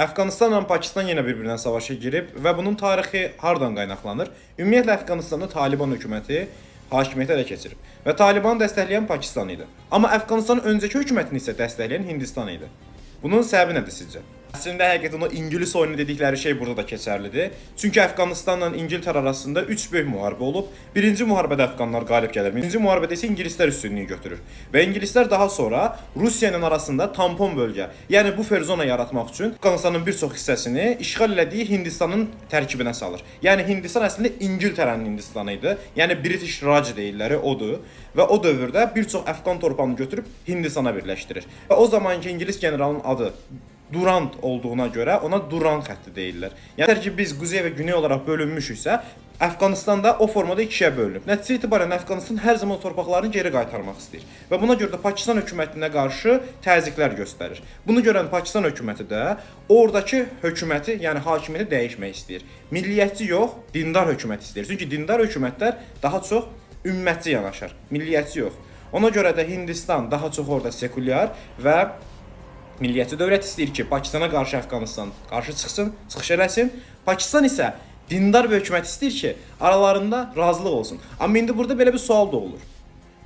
Əfqanistanla Pakistan yenə bir-birinə savaşa girib və bunun tarixi hardan qaynaqlanır? Ümumiyyətlə Əfqanistanda Taliban hökuməti hakimiyyətə ələ keçirib və Talibanı dəstəkləyən Pakistan idi. Amma Əfqanistanın öncəki hökumətini isə dəstəkləyən Hindistan idi. Bunun səbəbi nədir sizcə? Əslində həqiqətən o İngilis oyunu dedikləri şey burada da keçərlidir. Çünki Əfqanistanla İngiltərə arasında 3 böyük müharibə olub. Birinci müharibədə Əfqanlar qalib gəlir. İkinci müharibədə isə İngilislər üstünlüyü götürür. Və İngilislər daha sonra Rusiya ilə arasında tampon bölgə, yəni buffer zona yaratmaq üçün Əfqanistanın bir çox hissəsini işğal elədiyi Hindistanın tərkibinə salır. Yəni Hindistan əslində İngiltərənin Hindistanı idi. Yəni British Raj deyirlər, odur. Və o dövrdə bir çox Əfqan torpağını götürüb Hindistana birləşdirir. Və o zamanki İngilis generalının adı Durant olduğuna görə ona Durant xətti deyirlər. Yəni ki biz quzey və güney olaraq bölünmüşüksə, Əfqanistan da o formada ikiyə bölünüb. Nəticə etibarən Əfqanistan hər zaman torpaqlarını geri qaytarmaq istəyir və buna görə də Pakistan hökumətinə qarşı təzyiqlər göstərir. Bunu görən Pakistan hökuməti də oradakı hökuməti, yəni hakimiyyəti dəyişmək istəyir. Milliyyətçi yox, dindar hökumət istəyir. Çünki dindar hökumətlər daha çox ümmətçi yanaşar, milliyyətçi yox. Ona görə də Hindistan daha çox orada sekulyar və milliyyətçi dövlət istəyir ki, Pakistana qarşı Əfqanistan qarşı çıxsın, çıxış eləsin. Pakistan isə dindar bir hökumət istəyir ki, aralarında razılıq olsun. Amma indi burada belə bir sual doğulur.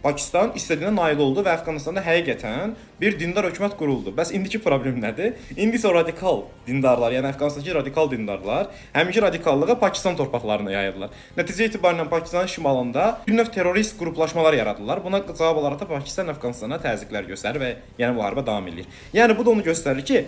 Pakistan istədiyinə nail oldu və Əfqanistanda həqiqətən bir dindar hökumət quruldu. Bəs indiki problem nədir? İndi isə radikal dindarlar, yəni Əfqanistandakı radikal dindarlar həminki radikallığı Pakistan torpaqlarına yayırlar. Nəticə etibarıyla Pakistanın şimalında bir növ terrorist qruplaşmalar yaradırlar. Buna cavab olaraq da Pakistan Əfqanistana təzyiqlər göstərir və yəni müharibə davam edir. Yəni bu da onu göstərir ki,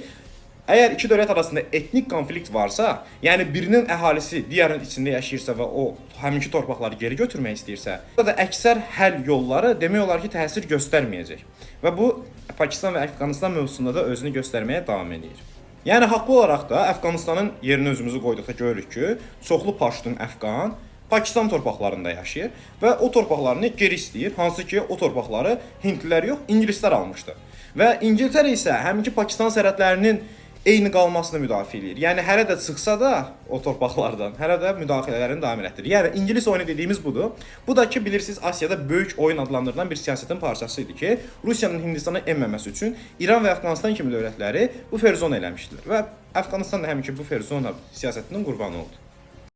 əgər iki dövlət arasında etnik konflikt varsa, yəni birinin əhalisi digərinin içində yaşayırsa və o həminki torpaqları geri götürmək istəyirsə, burada da əksər həll yolları demək olar ki, təsir göstərməyəcək. Və bu Pakistan və Əfqanistan mövzusunda da özünü göstərməyə davam edir. Yəni haqlı olaraq da Əfqanistanın yerinə özümüzü qoyduqda görürük ki, çoxlu paştun Əfqan Pakistan torpaqlarında yaşayır və o torpaqlarını geri istəyir, hansı ki o torpaqları Hindlilər yox, İngilislər almışdı. Və İngiltərə isə həminki Pakistan sərhədlərinin eyni qalmasını müdafiə edir. Yəni hələ də çıxsa da o torpaqlardan, hələ də müdaxilələrini davam etdirir. Yəni İngilis oyunu dediyimiz budur. Bu da ki bilirsiniz Asiyada böyük oyun adlandırılan bir siyasətin parçası idi ki, Rusiyanın Hindistana enməməsi üçün İran və Əfqanistan kimi dövlətləri bu ferzona eləmişdilər və Əfqanistan da həminki bu ferzona siyasətinin qurbanı oldu.